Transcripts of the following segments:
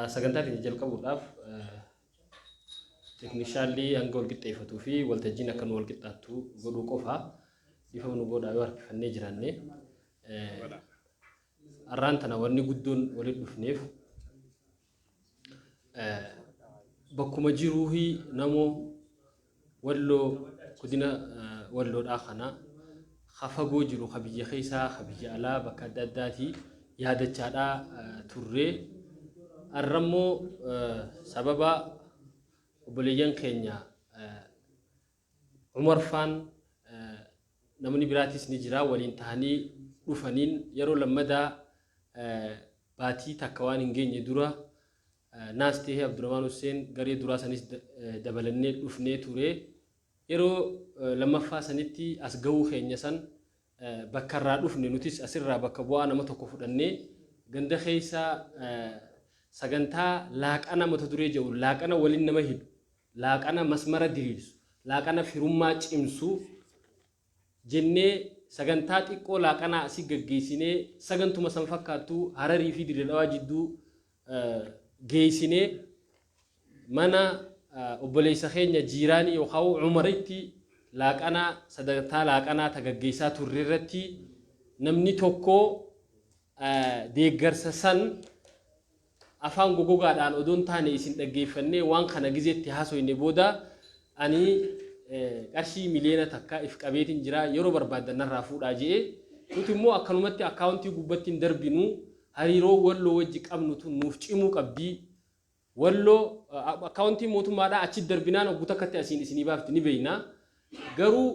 Sagantaa keenya jalqabuudhaaf teeknishaallii hanga wal qixxeeffatuu fi waltajjiin akka nu wal qixxaattu godhuu qofa ifa nu godhaa yoo harkifannee jiraanne arraan tana wanni guddoon walitti dhufneef bakkuma jiruuhi namoo walloo godina walloodhaa kana khafagoo jiru khabiyya keessaa khabiyya alaa bakka adda addaati yaadachaadhaa turree arrammoo sababa obboleeyyan keenya Umar Faan namni biraatis ni jira waliin tahanii dhufaniin yeroo lammadaa baatii takka waan hin geenye dura naas ta'ee Abdurrahmaan Hussein garee duraa sanis dabalannee dhufnee ture yeroo lammaffaa sanitti as gahuu keenya san bakka irraa dhufne nutis asirraa bakka bu'aa nama tokko fudhannee ganda keessaa sagantaa laaqana mata duree jedhu laaqana waliin nama hidhu laaqana masmara diriirsu laaqana firummaa cimsu jennee sagantaa xiqqoo laaqana asii gaggeessinee sagantuma san fakkaattu Hararii fi Dirree Dhawaa jidduu geessinee mana obboleessa keenya jiiraanii yookaan Umaritti laaqana sagantaa laaqanaa gaggeessaa turre irratti namni tokko deeggarsa san afaan gogogaadhaan odoon taane isin dhaggeeffannee waan kana gizeetti haasoyne booda ani qarshii miliyoona takka if qabeetiin jira yeroo barbaadan narraa fuudhaa jee nuti immoo akkanumatti akkaawuntii gubbatti hin darbinu hariiroo walloo wajji qabnu tun nuuf cimuu qabdii walloo akkaawuntii mootummaadhaa achi darbinaan ogguuta akkatti asiin isinii baafti ni beeyna garuu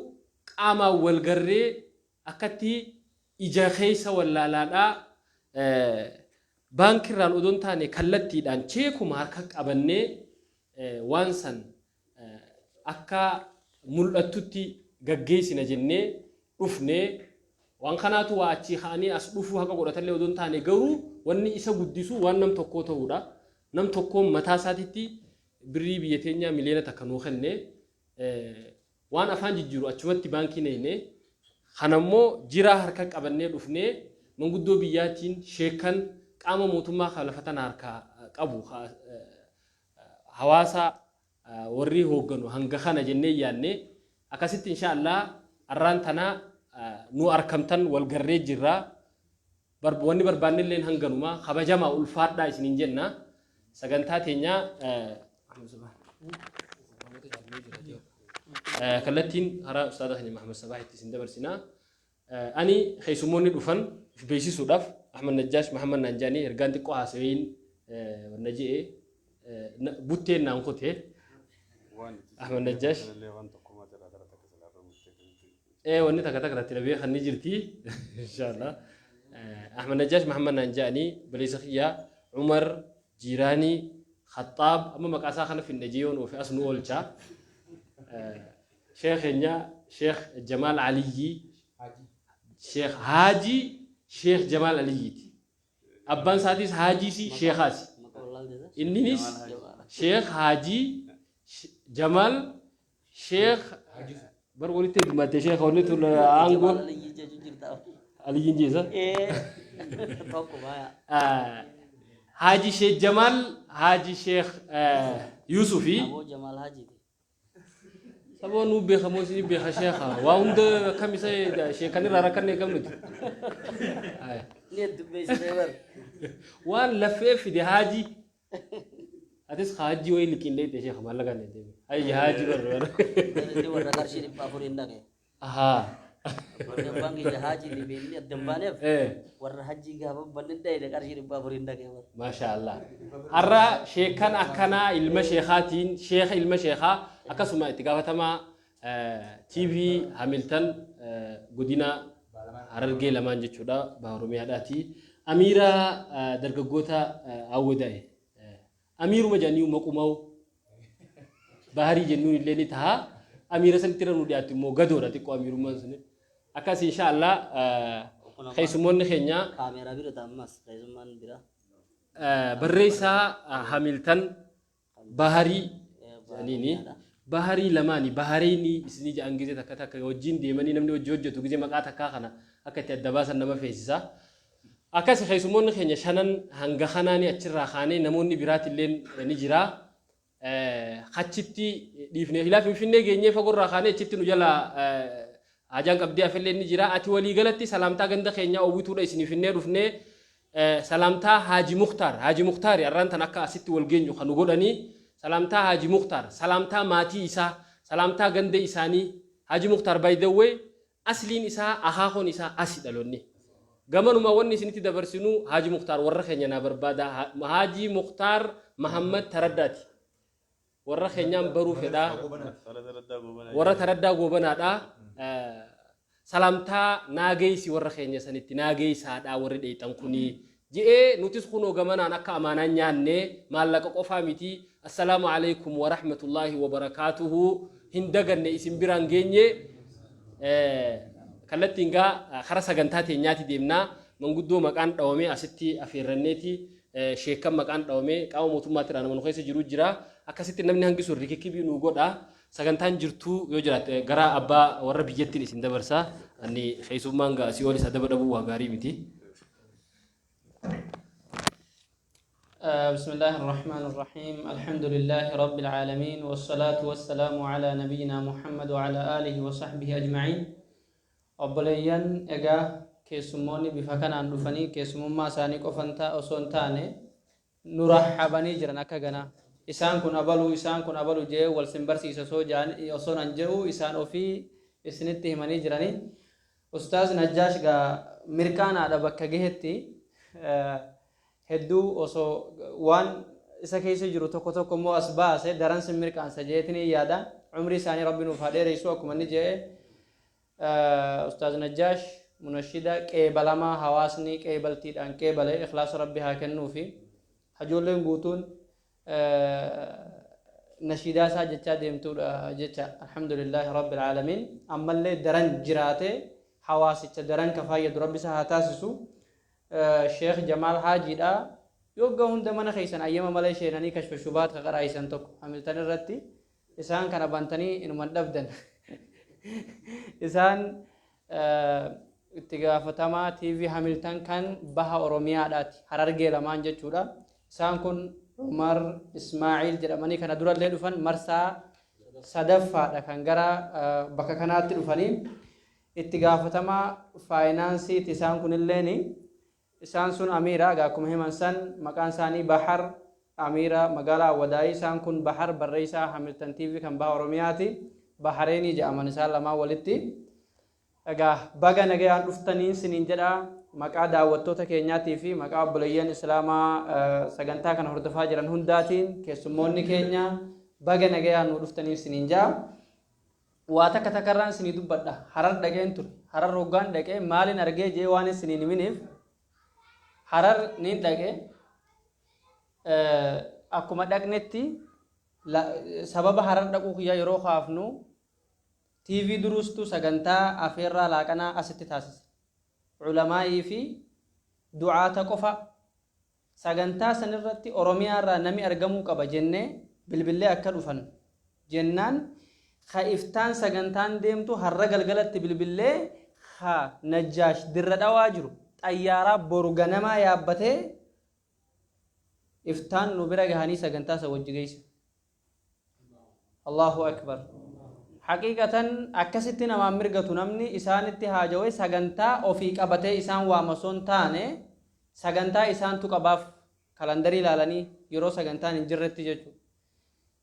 qaamaa wal garree akkatti ija keessa wallaalaadhaa bankirraan odoon taane kallattiidhaan cheekuma harka qabannee waan san akka mul'attutti gaggeessina jennee dhufnee waan kanaatu waa achi kaanii as dhufuu haqa godhatallee odoon taane garuu wanni isa guddisu waan nam tokkoo ta'uudha nam tokkoon mataa isaatitti birrii biyya teenyaa miliyoona takka nuu kenne waan afaan jijjiiru achumatti baankii neene kanammoo jiraa harka qabannee dhufnee manguddoo biyyaatiin sheekan qaama mootummaa khalafatan harkaa qabu hawaasa warri hoogganu hanga kana jennee yaanne akkasitti inshallah arraan tana nu arkamtan wal garree jirra wanni barbaannilleen hanganuma kabajamaa ulfaadhaa isiniin jenna sagantaa teenya kallattiin hara ustaada keenya Muhammad Sabaahitti isin dabarsinaa ani keessummoonni dhufan beeksisuudhaaf Ahmad Najjaash Muhammad Nanjaanii ergaan xiqqoo haasawiin wannaji'ee butteen naan kotee Ahmad Najjaash wanni takka takka irratti dhabee kan ni jirti inshallah Ahmad Najjaash Muhammad Nanjaanii baleessa xiyyaa Umar Jiiraanii Khattaab amma maqaasaa kana finne jiyoon ofi as nu oolchaa Sheekh keenya Sheekh Jamaal Aliyyi Sheekh Haji Sheikh Jamal Aliyiti abban sadis Haji si Sheikhasi inninis Sheikh Haji Jamal Sheikh bar walitti dhumate Sheikh walitti aango Aliyin jeesa Haji Sheikh Jamal Haji Sheikh Yusufi Jamal Haji sabo nu be khamosi ni be khasheekha wa unda kamisa sheekani rarakanne gamnut ay ned be sever wan lafef di haji atis haji way likin leyte sheekh malaga ne de ay haji bar de wala karshi di pafurin nake aha wala bangi haji ni be ni dambane warra haji ga babban dai da karshi di pafurin nake masha Allah arra sheekan akana ilma sheekhatin sheekh ilma sheekha akasuma itigafatama TV Hamilton godina Harargee lamaan jechuudha Baharumiyaadhaati Amira dargaggoota awwadaa'e Amiruma janii maqumaw Bahari jennuun illee ni taha Amira sanitti ranu dhiyaatu immoo gadoodha xiqqoo Amirummaan sun akkas inshallah خيسمون خينيا كاميرا بيرو تامس خيسمان بيرا بريسا هاملتون بحري يعني بحري لماني بحريني إسني جانجزة تكتا كوجين ديماني نمني وجوجو تجزي مقاطع كخنا أكتر الدباسة نما فيسا أكاس خيسمون خينيا شانن هنگا خناني أشرا خاني نموني برات اللين نجرا خاتشتي ديفني خلاف فيني جيني فقر راخاني خاتشتي نجلا ajang abdi afelle ni jira ati wali galatti salamta ganda khenya obutu da isini finne rufne salamta haji mukhtar yarran tanaka asitti wal genyu khanu godani salamta haji mukhtar salamta mati isa salamta gande isani haji mukhtar by the way aslin isa akhahon isa asidalonni gamanuma wonni siniti dabarsinu haji mukhtar warra khenya na barbada haji mukhtar muhammad taraddati warra khenya baru feda warra taradda gobana da salamta nageesi warra keenya sanitti nageesaadha warri dheeytan kuni jee nutis kuno gamana akka amaana nyaanne maallaqa qofa miti assalamu alaykum wa rahmatullahi wa barakatuhu hindaganne isin biraan geenye kallattinga khara sagantaa teenyaati deemna manguddoo maqaan dhawame asitti afeerranneeti sheekkan maqaan dhawame qaama mootummaatti raana manu keessa jiru jira akkasitti namni hangisu rikikibii nu godha sagantaan jirtu yoo jiraate gara abbaa warra biyyattiin isin dabarsa ani xeesummaan gaasii wal isa daba dhabuu waa gaarii miti. بسم الله الرحمن الرحيم الحمد لله رب العالمين والصلاة والسلام على نبينا محمد وعلى آله وصحبه أجمعين أبليان إجا كيسموني بفكان عن دفني كيسمون ما ساني كفنتا أصونتاني نرحبني جرنا كجنا إسان كن أبلو جه والسنبرسي سو جان أصون أنجو إسان أوفي إسنته مني جراني أستاذ نجاش جا مركان على بكجهتي هدو أصو وان إسكيس جرو تكو تكو مو أسباس دران سمركان سجيتني يادا عمري ساني ربنا فادي رئيسو أكمل نجى أستاذ نجاش منشدة كبلما حواسني كبلتي أن كبله إخلاص ربي هكنو في حجولين بوتون نشيدا ساجتا ديمتو جتا الحمد لله رب العالمين أما اللي درن جراته حواسي درن كفاية ربي سهاتاسسو الشيخ جمال حاجي دا يوغا هند من خيسان أيام ماليشيا ناني كشف شبات خقرا إيسان توك عملتني الرتي إسان كان بانتني إنه مدفدن إسان اتقافتما تي في حملتن كان بها أوروميا داتي حرارجي لمان جتشورا إسان كن عمر إسماعيل جرماني كان دورا الليل دفن مرسا صدفة كان غرا بكا كانت دفنين اتقافتما فاينانسي تسان كن الليني إسان سن أميرا غاكم همان سن مكان ساني بحر أميرا مقالا وداي إسان كن بحر برئيسا حملتن تيفي كان باها رومياتي بحريني جاء من إسان لما ولدتي أغا بغا نغيان دفتنين سنين جدا مقا داوتوتا كينياتي في مقا بليان إسلاما سغنتا كان هردفا جران هنداتين كيسموني كينيا بغا نغيان دفتنين سنين جا واتا كتاكران سنين دبدا حرار دقين تر حرار روغان دقين مالين أرغي جيواني سنين منيف حرار نين دقين أكما دقنتي سبب حرار دقو خيا يرو خافنو TV دروستو سغنتا أفيرا لاكنا أستي تاسس علمائي في دعاة قفا سغنتا سنرتي أوروميا را نمي أرغمو قبا جنة بالبالله أكدو فن جنان خائفتان سغنتان ديمتو هرقل غلط بالبالله خا نجاش درد واجرو طيارة بورغنما يابته افتان نوبرا غهاني سغنتا سوجيغيس الله أكبر حقيقة أكستنا ما مرقة نمني إسان اتهاجوي سغنتا أوفي قبته إسان وامسون تاني سغنتا إسان تقباف كالندري لالاني يرو سغنتا نجرت جيجو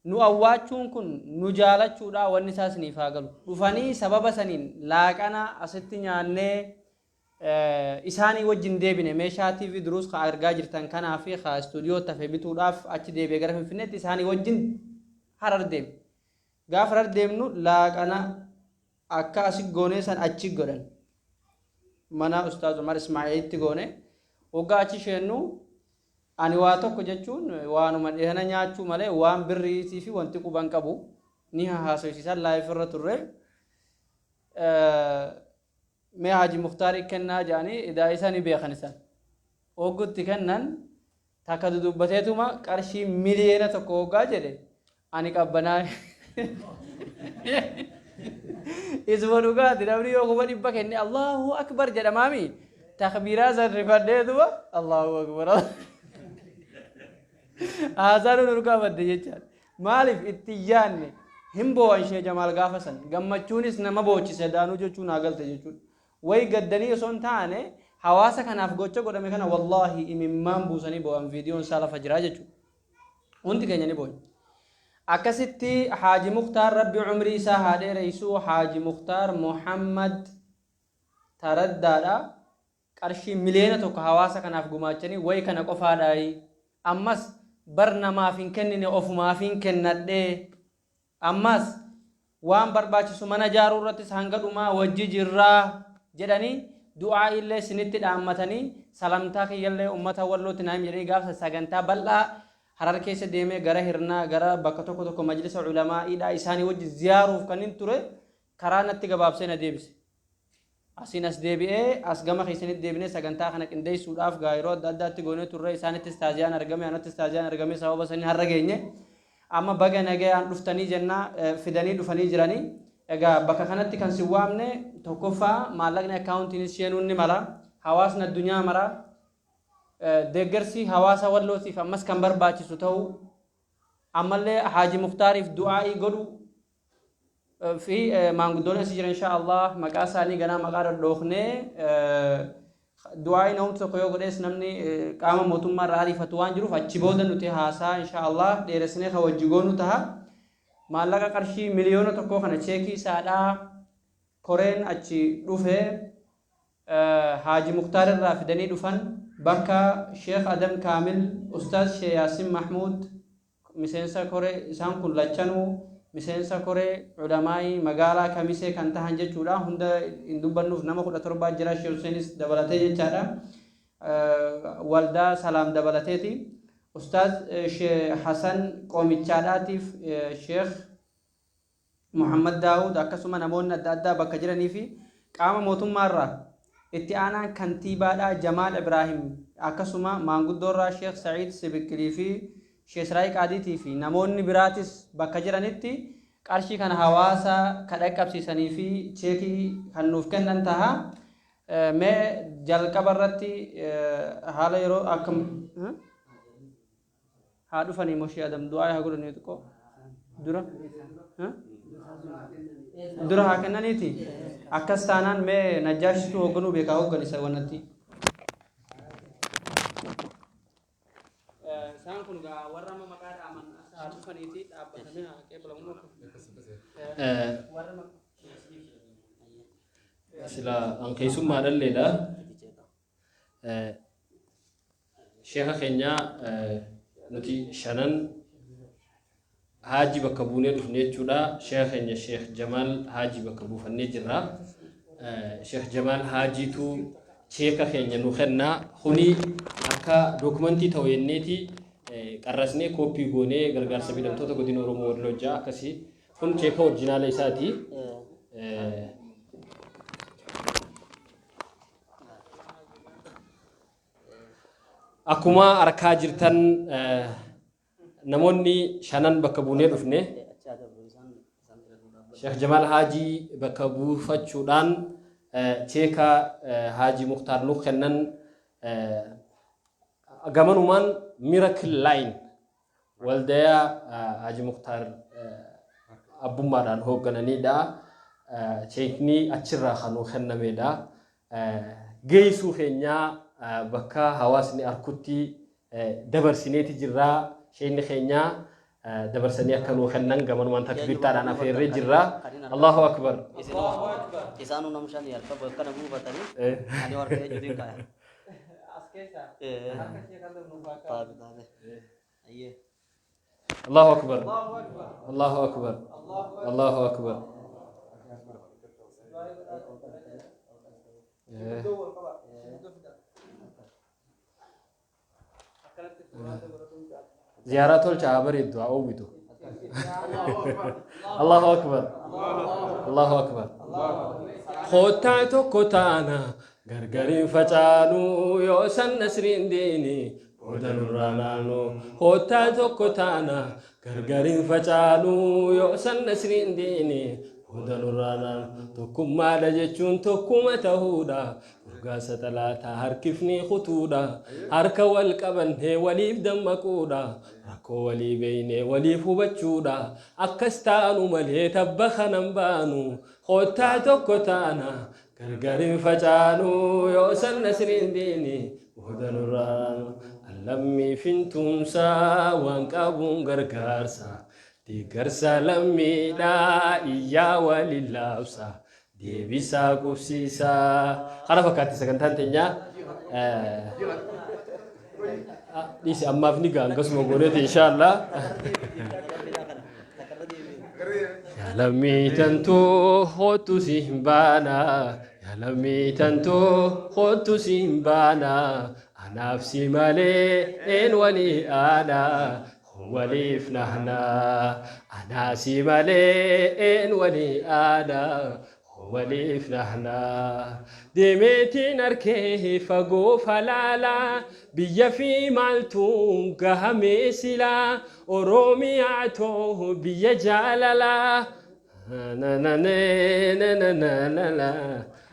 نو أواچون كن نجالچو دا ونساس نفاقلو رفاني سبب سنين لاكنا أستنيا ني إساني وجن ديبيني ميشا تي في دروس خا أرقا جرتان كان في خا استوديو تفبتو داف أچ ديبي غرف فينيت إساني وجن حرر ديب غافرر ديمنو لاقنا akka asik gone san achi godan mana ustaz Umar Ismail itti gone oga achi shennu ani waa tokko jechuun waanuma dhehana nyaachuu malee waan birriitii fi wanti quban qabu ni haasoysiisan live irra turre ما حاجي مختار كنا جاني إذا إنسان بيخنسان وقلت كنن تاكد دبتهما قرشي مليون تكوغا جدي أنا كابنا إسمعوكا تدابري يوكوبا دبك إني الله أكبر جد مامي تخبيرا زرفة دوا الله أكبر هذا نوركا بديجان مالف اتجان هم بو أنشي جمال غافسن غمچونيس نما بوچي سدانو جو چون اگل تجچون وای گدنی سون تانه حواسا کناف گوچو گدمه کنا والله امام بوسني بو ام فيديو سالا فجرا جچو اونتي كنيني بو اكستي حاجي مختار ربي عمري سا هاده رئيسو حاجي مختار محمد تردادا قرشي مليون تو حواسا کناف گماچني وای کنا قفاداي امس برنما فين كنني اوف ما فين كنده امس وان برباچ سمنا جارورت سانغدوما وجي جرا جداني دعاء الله سنت دامتني سلامتا كيله امته ولوت نام جري غاف سغنتا بلا حرر كيس ديمه غره هرنا غره بكتو كتو مجلس علماء ادا اساني وجي زيارو كنين تره كرانت غباب سنه ديبس اسينس ديبي اسغما خيسنت ديبني سغنتا خنك اندي سوداف غايرو دادات غونه تره اسانت استاجان ارغمي انا استاجان ارغمي سبب سني هرغينه اما بغا نغي ان دفتني جنا فدني دفني جراني اغا بكا كانت كان سوامنه توكفا مالغنا اكاونت انيشينوني مالا حواسنا الدنيا مرا دغرسي حواسا ولوسي فمس كمبر باچي سوتو عمله حاجي مختار في دعائي غدو في مانغدون سجر ان شاء الله مقاساني غنا مقار دوخنه دعائي نوم سكيو غدس نمني قام موتما رالي فتوان جرو فچبودن نتي هاسا ان شاء الله ديرسنه خوجغونو تها مالaka qarshii miliyoona tokko kana cheekii saadha koreen achi dhufe Haji Muktar irraa fidanii dhufan bakka Sheikh Adam Kamil Ustaz Sheikh Yasin Mahmud miseensa koree isaan kun lachanu miseensa koree ulamaai magaalaa Kamisee kan tahan jechuudha hunda indubbannuuf nama 17 jira Sheikh Husainis dabalatee jechaadha waldaa salaam dabalateeti أستاذ شيخ حسن قوميتشاداتيف شيخ محمد داود أكسوما نمونا دادا بكجرني في قام موتم مرة اتعانا كنتيبا جمال إبراهيم أكسوما مانغودورا شيخ سعيد سبكلي في شيخ رايك عاديتي في نموني براتس بكجرنيتي قرشي كان حواسا كدكب سيساني في تشيكي هنوف كان انتهى ما جلق برتي حالا يرو أكم هادو فني مشي ادم دعاء هقول نيتكو درا ها درا هكذا نيتي اكستانان مي نجاشتو هغنو بيكاو غني سونتي سان كون غا ورما مقاد امن هادو فنيتي ابتمنا كيبلمو ورما سلا انكيسو مادللا شيخ خنيا نتي شنن حاجي بكبوني دفني جودا شيخ اني شيخ جمال حاجي بكبو فني جرا شيخ جمال حاجي تو شيخ خنيا نو خنا خوني اكا دوكمنتي توينيتي قرسني كوبي غوني غرغار سبيدم تو تغدين اورومو ورلوجا كسي فون شيخ اوريجينال ايساتي Akuma arkaa jirtan namoonni shanan bakka buunee dhufne Sheikh Jamal Haji bakka buufachuudhaan cheeka Haji Muktar nu kennan gamanumaan Miracle Line waldaya Haji Muktar abbummaadhaan hooggananiidha cheekni achirraa kan nu kennameedha geessuu keenyaa bakka hawaasni arkutti dabarsineeti jirra sheyni keenya dabarsanii akka nu kennan gamanumaan takbirtaadhaan afeerree jirra Allahu akbar isaanu namshan yarka bakka namu batani ani warqee judin kaya askesa harka sheekhan nu baka taabitaale ayye Allahu akbar Allahu akbar Allahu akbar زيارات الشعبر الدعاء وبيتو الله أكبر الله أكبر خوتا توكوتانا غرغرين فجانو يوسن نسرين ديني ودن رانانو خوتا توكوتانا غرغرين فجانو يوسن نسرين ديني ودن رانان توكما دجچون توكما تهودا غاسة ثلاثة هركفني خطودا هرك والقبن هي وليب دمكودا ركو ولي بيني ولي فبچودا أكستانو ملي تبخنن بانو خوتا توكوتانا غرغرين فجانو يوسن نسرين ديني ودن رانو اللمي فينتونسا وانقابون غرغارسا دي غرسا لمي لا إيا وللابسا دي بيسا قفسيسا خانا فكاتي سكنتان تنيا ديسي أما فنيقا انقسمو قوليتي إن شاء الله يا لمي تنتو خوتو سيمبانا يا لمي تنتو خوتو سيمبانا أنا في مالي إن ولي أنا ولي فنهنا أنا سيمالي إن ولي أنا ولي فنهنا ديمتي نركيه فقو فلالا بيا في مالتون قهمي سلا أرومي عتوه بيا جاللا نا نا نا نا نا نا نا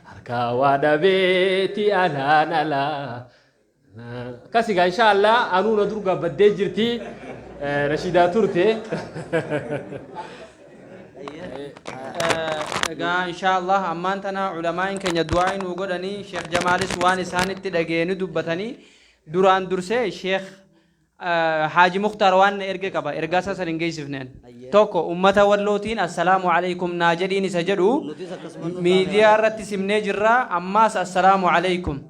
harkaa waada beeti alaanala kasiga insha Allah anuuna durga baddee jirti rashidaa turte إن شاء الله أمانتنا علماء كن يدعين وقولني شيخ جمال سوان سانت تدعيني دبتني دوران درسه شيخ حاج مختار وان إرجع كبا إرجع سرنجي سفنان توكو أمة واللوتين السلام عليكم ناجرين سجدوا ميديا رت سمني جرا أماس السلام عليكم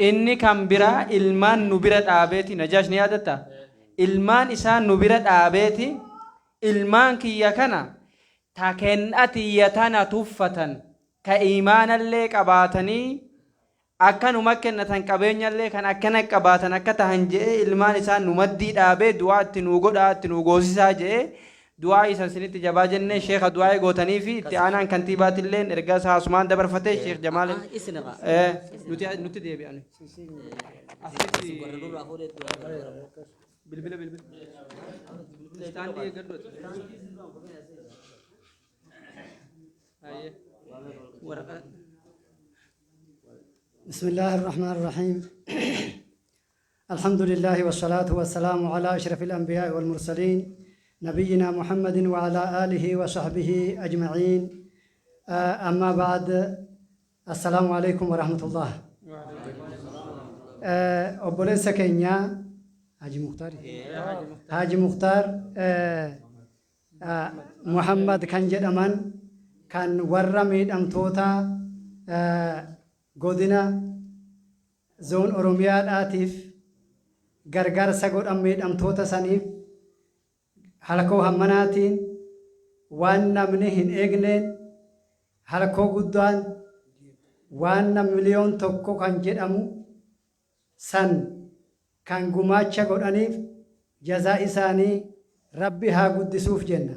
إني كم برا إلمان نبرة آبتي نجاش نيادتا إلمان إسان نبرة آبتي إلمان كي يكنا تكن أتيتنا توفة كإيمان اللي كباتني أكنو مكن نتنكبين اللي كان أكنك كباتنا كتهنجي إلمان إسان نمدي آبه دعاء تنوغوسي ساجي دعاء إسان سنت جباجن شيخ دعاء غوتني في تانا كنتيبات اللين إرجاس عثمان دبر فتح شيخ جمال نوتي دي بياني بلبل بسم الله الرحمن الرحيم الحمد لله والصلاة والسلام على أشرف الأنبياء والمرسلين نبينا محمد وعلى آله وصحبه أجمعين أما بعد السلام عليكم ورحمة الله أبوليس كينيا حاج مختار محمد كان جدمان كان ورميد أمتوتا godina zoon oromiyaadhaatiif gargaarsa godhameedhamtoota saniif halkoo hammanaatiin waan namni hin eegneen halkoo guddaan waan nam miliyoon tokko kan jedhamu san kan gumaacha godhaniif jazaa isaanii rabbi haa guddisuuf jenna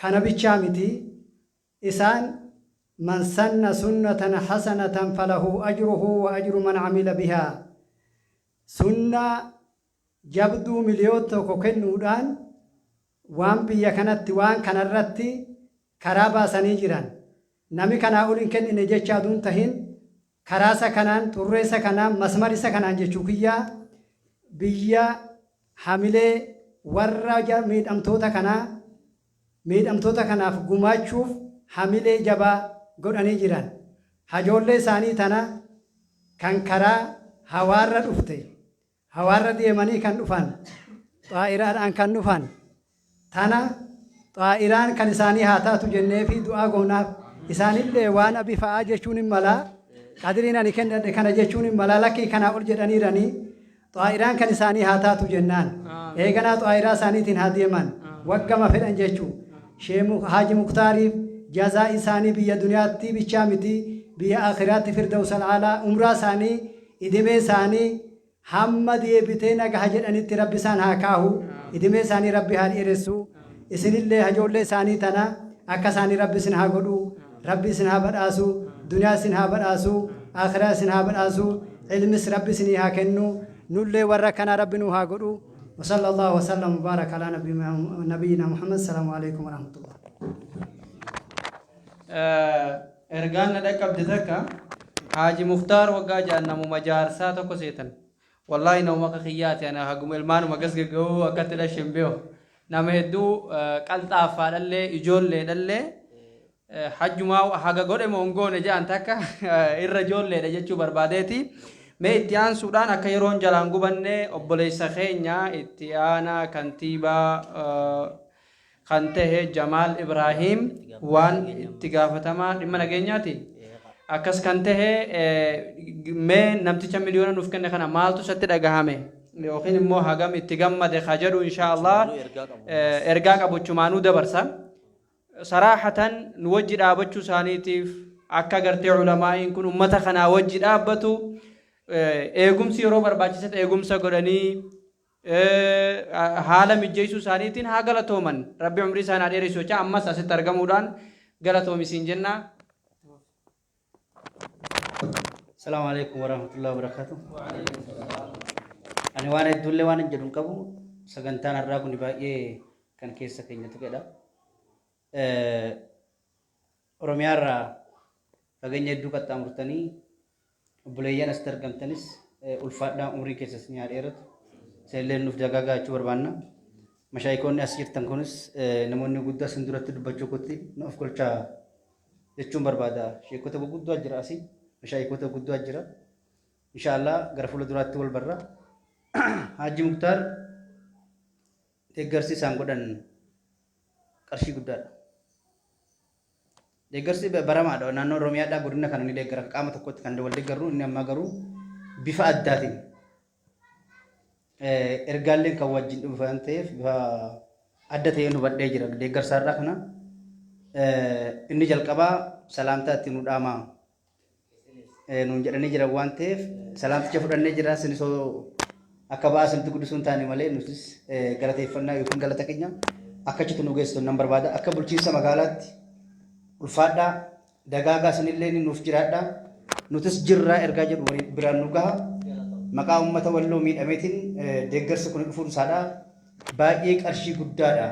kana bichaa miti isaan من سن سنة حسنة فله أجره وأجر من عمل بها سنة جبدو مليوتو كوكنودان وان بيا كانت وان كان الرتي كرابا سنيجران نمي كان أقول إن كان إن جتشا دون تهين كراسا كانان توريسا كانان مسماريسا كانان جتشوكيا بيا حاملة ورّا ميد أمتوتا كانا فقماتشوف حاملة جبا godhanii jiran hajoollee isaanii tana kan karaa hawaarra dhufte hawaarra deemanii kan dhufan xaa'iraadhaan kan dhufan tana xaa'iraan kan isaanii haa taatu jennee fi du'aa goonaaf isaanillee waan abi fa'aa jechuun hin malaa qadiriin ani kennadhe kana jechuun hin malaa lakkii kanaa ol jedhaniiranii xaa'iraan kan isaanii haa taatu jennaan eeganaa xaa'iraa isaaniitiin haa deeman waggama fedhan jechuu haaji muktaariif جزاء إساني بيا دنياتي بيشامتي بيا آخراتي فردوس العلا عمره ساني إدمي ساني حمد يبتينا كهجر أن ربي سان هاكاهو إدمي ساني ربي هال إرسو إسن الله هجول ساني تنا أكساني ربي سنها قدو ربي سنها بدأسو دنيا سنها بدأسو آخرة سنها بدأسو علمس ربي سنها كنو نولي وركنا ربي نوها قدو وصلى الله وسلم وبارك على نبينا محمد السلام عليكم ورحمة الله ergaan na qabde takka Haji Muktar waggaa jaannamu majaarsaa tokko seetan wallahi nama ka khiyyaati ana haguma ilmaanu magas gaggoo akkatti dhashin beeyo nama hedduu qalxaafaa dhallee ijoollee dhallee hajjumaa haga godhe mongoone jedhan takka irra ijoolleedha jechuu barbaadeeti mee itti aansuudhaan akka yeroon jalaan gubanne obboleessa keenya itti aanaa kantiibaa kan ta'e Jamaal Ibrahim waan itti gaafatamaa dhimma nageenyaati akkas kan ta'e mee namticha miliyoona nuuf kenne kana maaltu isatti dhagahame yookiin immoo hagam itti gammade ka jedhu inshaallah ergaa qabuchumaanuu dabarsa saraahatan nu wajji dhaabachuu isaaniitiif akka gartee ulamaa'iin kun ummata kanaa wajji dhaabbatu eegumsi yeroo barbaachisetti eegumsa godhanii haala mijjeessuu isaaniitiin haa galatooman rabbi umrii isaanii dheeressu jecha ammas asitti argamuudhaan galatoomisiin jenna. Assalamu alaikum warahmatullahi wabarakatuh. Ani waan hedduullee waan hin jedhu qabu sagantaan har'aa kun baay'ee kan keessa keenyatu jedha. Oromiyaa irraa fageenya hedduu qaxxaamurtanii obboleeyyan asitti argamtanis ulfaadhaan umrii keessas ni haa dheeratu. Seelleen nuuf dagaagaa jechuu barbaanna. Mashaayikoonni as jirtan kunis namoonni guddaa sin duratti dubbachuu kotti nuuf golchaa jechuun barbaada. Sheekota gurguddoo jira asii. Mashaayikoota guddaa jira. Inshaallah gara fuula duraatti wal barra. Haji Muktar deeggarsi isaan godhan qarshii guddaadha. Deeggarsi baramaadha. Naannoo Oromiyaadhaa godina kana ni deeggara. Qaama tokkotti kan wal deeggarru inni ammaa garuu bifa addaatiin. Ergaalleen kan wajjin dhufan ta'eef bifa adda ta'een hubadhee jira. Deeggarsaarraa kana inni jalqabaa salaamtaa itti nu dhaamaa nuun jedhanii jiran waan ta'eef salaamticha fudhannee jira. Sinisoo akka baasamti guddisuun taane malee nutis galateeffannaa yookiin galata keenya akkachitti nu geessitu nan barbaada. Akka bulchiinsa magaalaatti ulfaadhaa dagaagaa sinillee nuuf jiraadhaa nutis jirraa ergaa jedhu biraan nu gaha. Maqaa uummata walloo miidhameetiin deeggarsi kun dhufuun isaadha baay'ee qarshii guddaadha.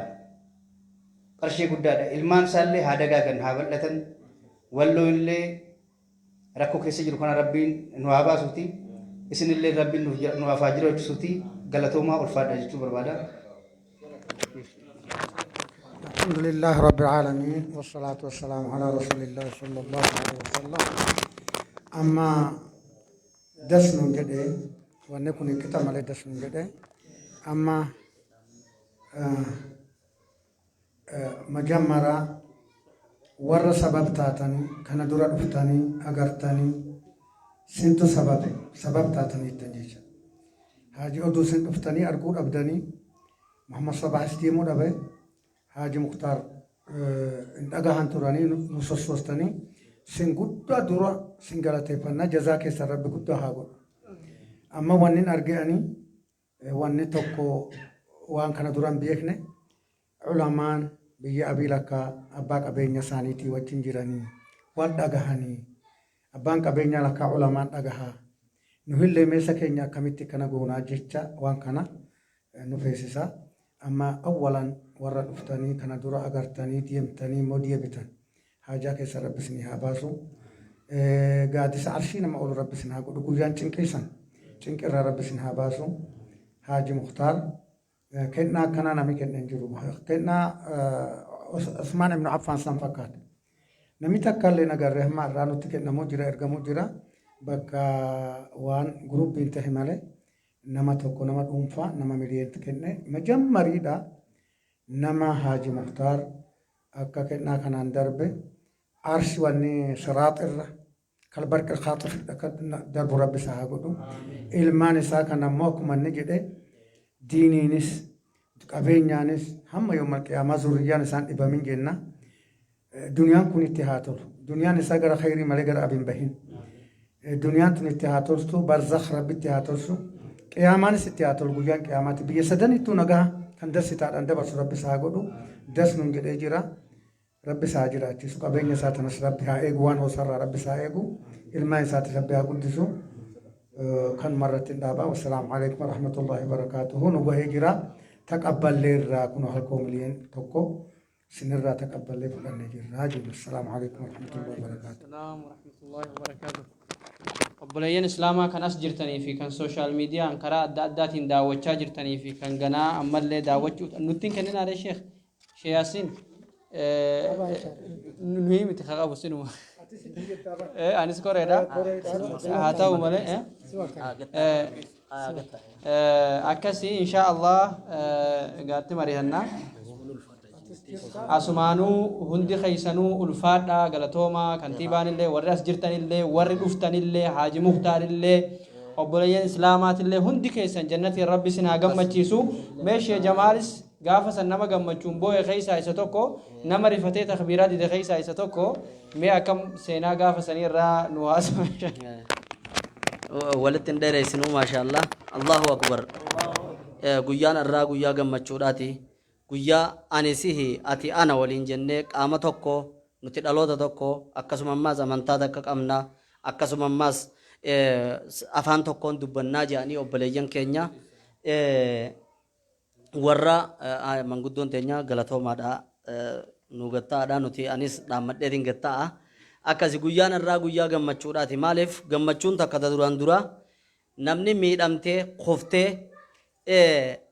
Qarshii guddaadha. Ilmaan isaallee haa dagaagan haa bal'atan walloo illee rakkoo keessa jiru kana rabbiin nu haa baasuuti. Isinillee rabbiin nu haa faajiru jechuuti galatoomaa ulfaadha jechuu barbaada. Alhamdulillah rabbil alamin wassalatu wassalamu ala rasulillah sallallahu alaihi wasallam. Amma dasnu jedhe wanne kun kita malee dasnu jedhe amma majammara warra sabab taatanii kana dura dhuftanii agartanii sintu sabab taatanii ittiin jecha Haji oduu sin dhuftanii arguu dhabdanii Muhammad Sabaas deemuu dhabe Haji Muktar hin dhagahan turanii nu sossoostanii sin guddaa dura sin galateeffannaa jazaa keessa rabbi guddaa haa godhu. Amma wanni arge'anii wanni tokko waan kana duran beekne ulamaan biyya abii lakkaa abbaa qabeenya isaaniitii wajjin jiranii waan dhagahanii abbaan qabeenya lakkaa ulamaan dhagahaa nu hillee meessa keenya akkamitti kana goonaa jecha waan kana nu feesisaa. Amma awwalan warra dhuftanii kana dura agartanii deemtanii immoo deebitan. Hajaa keessa rabbis ni haa baasu. Gaaddisa arshii nama ol rabbis ni haa godhu. Guyyaan cinqiisan cinqirraa rabbis ni haa baasu. Haji Muktar kennaa akkanaa namni kenneen jiru. Kennaa Usmaan ibn Affaan san fakkaata. Namni takka illee nagarree hamma irraa nutti kennamuu jira ergamuu jira. Bakka waan guruppiin tahe malee nama tokko nama dhuunfaa nama miliyoonatti kenne majammariidha. Nama Haji Muktar akka kennaa kanaan darbe arshi wanni siraaxirra kalbarqil khaaxif darbu rabbi isaa haa godhu. Ilmaan isaa kan ammoo akkuma inni jedhe diiniinis qabeenyaanis hamma yooma qiyaamaa zurriyyaan isaan dhibamin jenna. Duniyaan kun itti haa tolu. Duniyaan isaa gara khayrii malee gara abin bahin. Duniyaan tun itti haa toltu barzakh rabbi itti haa tolsu. Qiyaamaanis itti haa tolu guyyaan qiyaamaatti biyya sadanittuu nagaa kan darsitaadhaan dabarsu rabbi isaa haa godhu. Das nun jedhee jira. rabbi isaa jiraachisu qabeenya isaa tanas rabbi haa eegu waan osarraa rabbi isaa eegu ilmaan isaati rabbi haa guddisu kan marratti dhaabaa wassalaamu alaikum warahmatullahi wabarakaatuhu nu bahee jira taqabballee irraa kun halkoo miliyoon tokko sinirraa taqabballee fudhannee jirra jenna assalaamu alaikum warahmatullahi wabarakaatuhu السلام ورحمة الله وبركاته obboleeyyan islaamaa kan as jirtanii fi kan sooshaal miidiyaan karaa adda addaatiin daawwachaa jirtanii fi kan ganaa ammallee daawwachuu nutti hin kenninaadhe sheekh yaasiin nuyi miti qabu sinuma anis koreedha haa ta'u malee akkasii inshaa allah gaatti mari'annaa asumaanuu hundi keessanuu ulfaadhaa galatoomaa kantiibaan illee warri as jirtan illee warri dhuftan illee haaji muktaar illee obboleeyyan islaamaatillee hundi keessan jannatiin rabbi sin haa gammachiisu meeshee jamaalis gaafa san nama gammachuun boo'e keessaa isa tokko nama rifatee takbiiraa dide keessaa isa tokko mee akkam seenaa gaafa sanii irraa nu haasama walitti hin dheeressinuu maashaallah allahu akbar guyyaan irraa guyyaa gammachuudhaati guyyaa anisihi ati ana waliin jennee qaama tokko nuti dhaloota tokko akkasuma ammaas amantaa takka qabna akkasuma ammaas afaan tokkoon dubbannaa jedhanii obboleeyyan keenya warra manguddoon teenya galatoomaadha nu gattaadha nuti anis dhaammadheetiin gatta'a akkasi guyyaan irraa guyyaa gammachuudhaati maaliif gammachuun takka duraan dura namni miidhamtee kuftee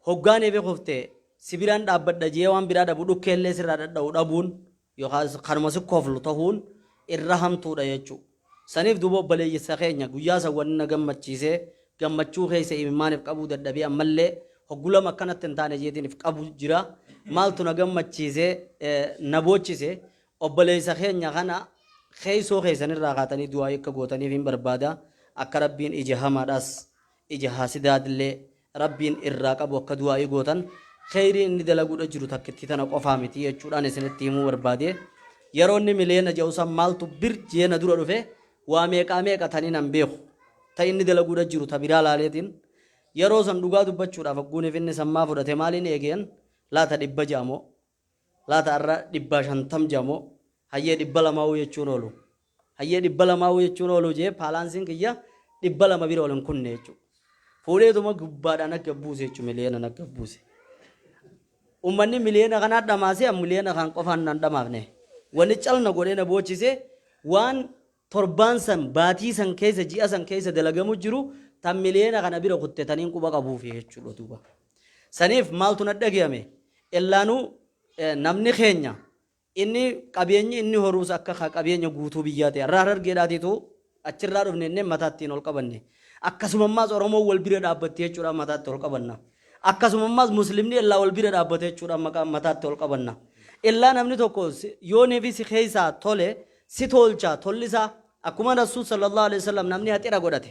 hoggaanee fi kuftee sibiraan dhaabbadha jee waan biraa dhabu dhukkeellee sirraa dhadha'u dhabuun yookaan kanuma si koflu ta'uun irra hamtuudha jechuudha. Saniif duuba obboleessa keenya guyyaa san wanni na gammachiisee gammachuu keessa imimmaaniif qabuu dadhabee ammallee hoggulama akkanatti hin taane jeetiniif qabu jira. Maaltu na gammachiisee na boochise obboleessa keenya kana keessoo keessanirraa kaatanii du'aa akka gootaniif hin barbaada. Akka rabbiin ija hamaadhaas ija haasidaadillee rabbiin irraa qabu akka du'aa gootan. Khayri inni dalaguudha jiru takkitti tana qofaa miti jechuudhaan isinitti himuu barbaade yeroonni miliyoona ja'usan maaltu bir jeena dura dhufe waa meeqa tanii nan beeku ta inni dalaguudha jiru ta biraa laaleetiin yeroo san dhugaa dubbachuudhaaf agguuniif inni sammaa fudhate maaliin eegeen laata 100 jaamoo laata arra 150 jaamoo hayyee 200 jechuun oolu hayyee 200 jechuun oolu jee paalaansiin kiyya 200 bira ol hin kunne jechuudha fuuleetuma gubbaadhaan akka buuse jechuudha miliyoona akka buuse. Ummanni miliyoona kana dhamaasee miliyoona kan qofaan nan dhamaafne wani calna godhee na boochise waan torbaan san baatii san keessa ji'a san keessa dalagamu jiru tan miliyoona kana bira kuttetaniin quba qabuuf jechuudha duuba. Saniif maaltu na dhagahame illaanuu namni keenya inni qabeenyi inni horuus akka qabeenya guutuu biyyaa ta'e irraa argeedhaatiitu achirraa dhufne inni mataattiin ol qabanne akkasuma ammaas Oromoo wal bira dhaabbattee jechuudha mataatti ol qabanna. Akkasuma ammaas muslimni illaa wal bira dhaabbate jechuudha mataatti ol qabanna. Illaa namni tokko yoo neefi si keessaa tole si tolcha tollisaa akkuma Rasuul sallallahu alaihi wasallam namni haxira godhate.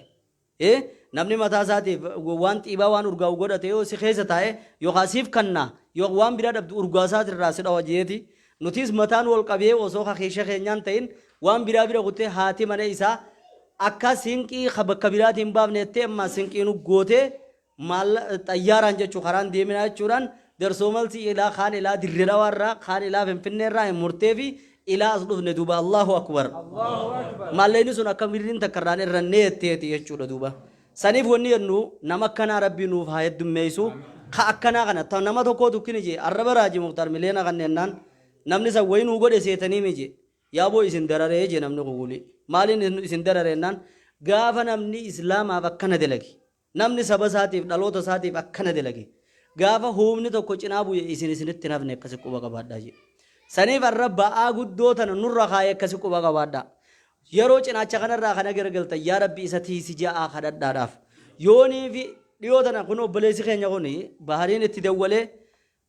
Namni mataa isaatiif waan xiibaa waan urgaa'u godhate yoo si keessa taa'e yookaan siif kannaa yoo waan biraa dhabdu urgaa isaatirraa si dhawa jeeti. Nutis mataan wal qabee osoo keessa keenyaan ta'in waan biraa bira kuttee haati mana isaa akka sinqii bakka biraatiin baafnettee amma sinqiin gootee mal xayyaaraan jechuu karaan deeminaa jechuudhaan darsoo malti ilaa kaan ilaa dirree warraa kaan ilaa finfinneerraa hin murtee fi ilaa as dhufne duuba Allahu akbar maalleeni sun akka mirriin takkarraan irra neetteeti jechuudha duuba saniif wanni jennu nama akkanaa rabbii nuuf haa heddummeessu ka akkanaa kana nama tokkoo tukkini jee arraba raaji Muktar miliyoona kanneennaan namni san wayinuu godhe seetanii mije yaaboo isin dararee jee namni kuguli maaliin isin darareennaan gaafa namni islaamaaf akkana dalagi namni saba isaatiif dhaloota isaatiif akkana dalage gaafa humni tokko cinaa bu'e isinitti nafne akkasi quba qabaadhaa jee saniif arra ba'aa guddoo tana nurra kaayee akkasi quba qabaadhaa yeroo cinaacha kanarraa kana garagalta yaa rabbi isa tiisi ja'aa kadhadhaadhaaf yoonii fi dhiyoo tana kun obboleessi keenya kun bahariin itti dawwalee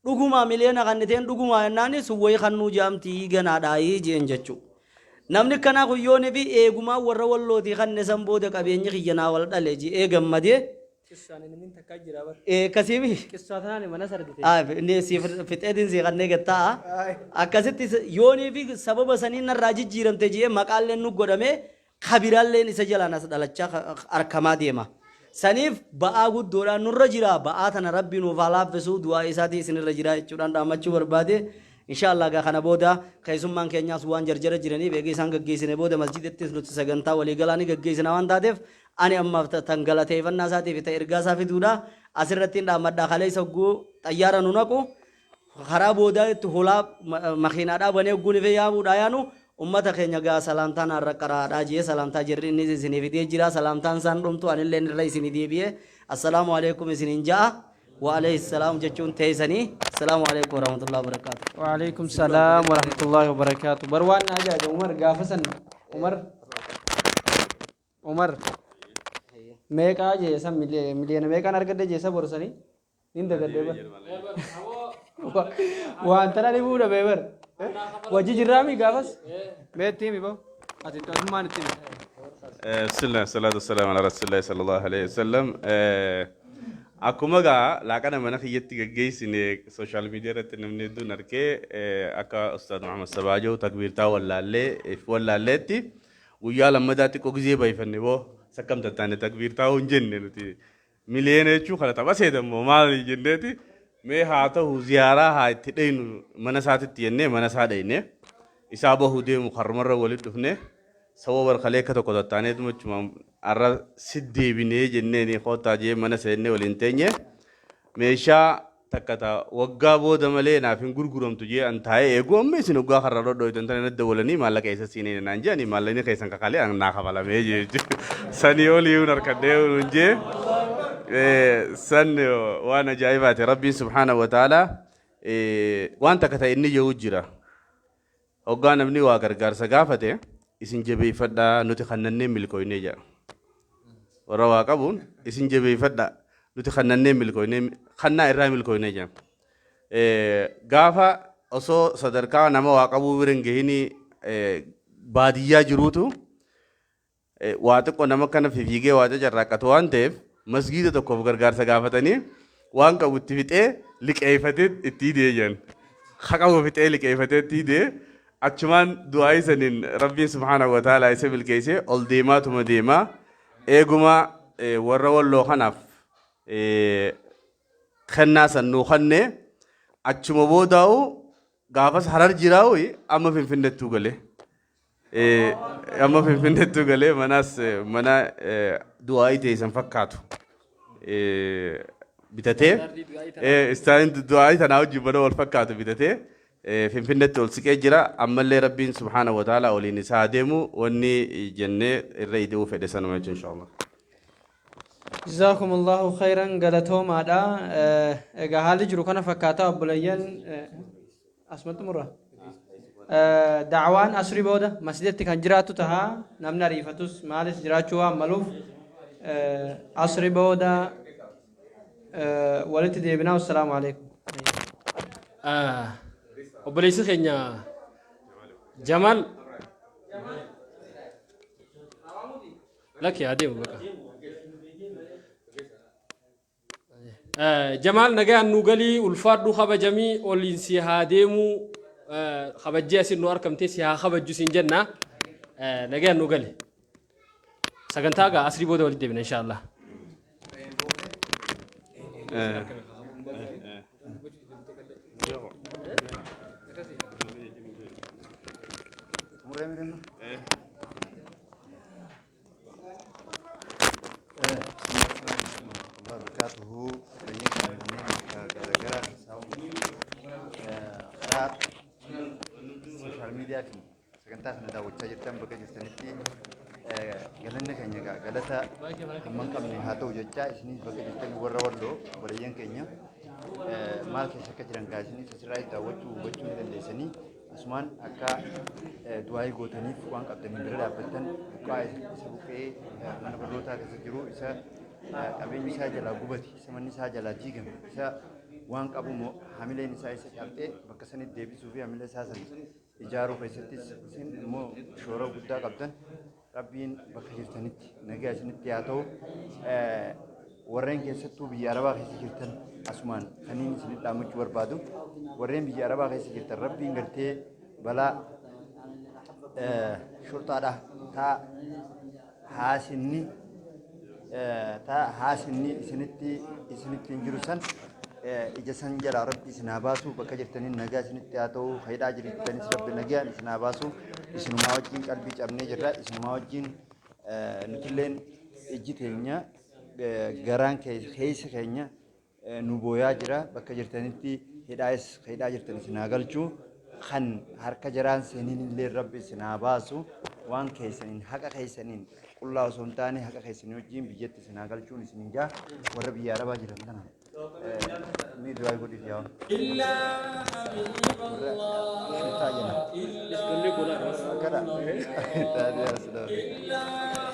dhugumaa miliyoona kanniteen dhugumaa jennaani suwwayii kannuu jaamtii ganaadhaayii jeen jechuu namni kanaa kun yoonii fi eegumaa warra wallootii kanne san booda qabeenyi kiyyanaa wal dhale jee gammadee kasimi qissaataan mana sardite ne si fixeetiin si kannee gattaa akkasitti yoonii fi sababa saniin narraa jijjiiramte jee maqaalleen nu godhame kabiraalleen isa jalaan as dhalachaa arkamaa deema saniif ba'aa guddoodhaan nurra jira ba'aa tana rabbi nuuf haa laaffisuu du'aa isaatii isinirra jira jechuudhaan dhaamachuu barbaade inshallah ga kana booda keessummaan keenyaas waan jarjara jiranii beekii isaan gaggeessine booda masjidatti nuti sagantaa walii galaanii gaggeessina waan taateef ani amma tangalateeffannaa isaatiif ta'e ergaa isaa fiduudha asirratti dhaammadhaa kaleessa guu xayyaara nu naqu karaa booda itti hulaa makiinaadhaa banee guun ifee yaabuudha yaanu ummata keenya gaa salaamtaan har'a qaraadhaa jee salaamtaa jirri inni isiniif dhiyee jira salaamtaan isaan dhumtu anillee irra isinii deebi'ee assalaamu alaikum isiniin ja'a وعليه السلام جتون تيسني السلام عليكم ورحمة الله وبركاته وعليكم السلام ورحمة الله وبركاته بروان أجا عمر قافسن عمر ميكا جيسا مليون ميكا نرقد جيسا برسني نين دقد بيبر وانتنا نبودا بيبر وجي جرامي قافس بيت تيمي بو أتنتو أزمان التيمي بسم الله الصلاة والسلام على رسول الله صلى الله عليه وسلم akkuma gaa laaqana mana kiyyatti gaggeessine sooshaal miidiyaa irratti namni hedduun argee akka ustaad Muhammad Sabaajoo takbiirtaa wallaalleetti guyyaa lammadaatti qogizee baay'ifanne boo sakkam tattaane takbiirtaa hin jenne nuti miliyoona jechuu kana tapha seedammoo maal jenneeti mee haa ta'u ziyaaraa haa itti dhaynu mana isaatitti jennee mana isaa dhayne isaa bahuu deemu karmarra walitti dhufne sababa barkalee akka tokko tattaanee dhumachuma arra siddeebinee jenneen qootaa jee mana seennee waliin teenye meeshaa takkata waggaa booda malee naaf hin gurguramtu jee an taa'ee eeguu amma isin waggaa karra dhodhooytan tana nadda walanii maallaqa isa siinee naan jee ani maallaqni keessan kakalee an naa kafalamee jee sanii olii hun harkadhee hun jee san waan ajaa'ibaati rabbiin subhaanahu wa ta'ala waan takka ta'e inni jedhu jira waggaa namni waa gargaarsa gaafate isin jabeeffadhaa nuti kannannee milkooynee jira warra waa qabuun isin jabeeffadhaa nuti kannannee milkooynee kannaa irraa milkooynee jira gaafa osoo sadarkaa nama waa qabuu bira hin gahini baadiyyaa jiruutu waa xiqqoo nama kana fiigee waa carraaqqatu waan ta'eef masgiida tokkoof gargaarsa gaafatanii waan qabu itti fixee liqeeffatee itti hidee jiran haqabu fixee liqeeffatee itti hidee achumaan du'aa isaaniin rabbiin subhaanahu wa ta'ala isa milkeessee ol deemaatuma deemaa eeguma warra walloo kanaaf kennaa sannuu kannee achuma boodaa'u gaafas harar jiraa'u amma finfinnettuu galee amma finfinnettuu galee manaas mana du'aa teessan fakkaatu bitatee istaan du'aa tanaa wajjin mana wal fakkaatu bitatee finfinnetti ol siqee jira ammallee rabbiin subhaanahu wa ta'ala waliin isaa deemu wanni jennee irra ida'uu fedhe sanuma jechuun inshallah. جزاكم الله خيرا قالتهم هذا هالي جرو كان فكاتا بليان اسمت مرة دعوان أسري بودا مسجد كان جراتو تها نمنا ريفتوس مالس جراتشوا ملوف أسري بودا ولت ديبنا والسلام عليكم obboleessi keenya Jamal lakki adeemu baqa Jamal nagaan nu galii ulfaadhu kabajamii oliin si haa deemu kabajjee asin nu argamtee si haa kabajju siin jenna nagaan nu gali sagantaa gaa asrii booda walitti deebina inshallah social media sagantaa kana daawwachaa jirtan bakka jirtanitti galanna keenya galata hamman qabne haa ta'u jechaa isinis bakka jirtan warra walloo balayyan keenya maal keessa akka jiran kaa isinis asirraa daawwachuu hubachuu ni dandeessanii asumaan akka du'aayii gootaniif waan qabdanii bira dhaabbattan buqqaa isa buqqee mana barnootaa keessa jiru isa qabeenyi isaa jalaa gubate isa manni isaa jalaa diigame isa waan qabumoo hamileen isaa isa cabxee bakka sanitti deebisuu fi hamila isaa san ijaaruu keessattis isin immoo shoora guddaa qabdan rabbiin bakka jirtanitti nagaa isinitti haa ta'u warreen keessattuu biyya arabaa keessa jirtan asumaan kaniin isinitti dhaamachuu barbaadu warreen biyya arabaa keessa jirtan rabbiin gartee balaa shurxaadha taa haasinni isinitti hin jiru san ija san jala rabbi isin haa baasu bakka jirtaniin nagaa isinitti haa ta'u faayidaa jirtanis rabbi nagaan isin haa baasu isinumaa wajjin qalbii cabnee jirra isinumaa wajjin nutilleen ijji teenya garaan keessa keenya nu booyaa jira bakka jirtanitti hidhaa jirtan isin haa galchu kan harka jaraan seeniin illee rabbi isin haa baasu waan keessaniin haqa keessaniin qullaa osoo hin taane haqa keessanii wajjin biyyatti isin haa galchuun isin ijaa warra biyya arabaa jiran kana. ميد راي قولي فيها إلا الله إلا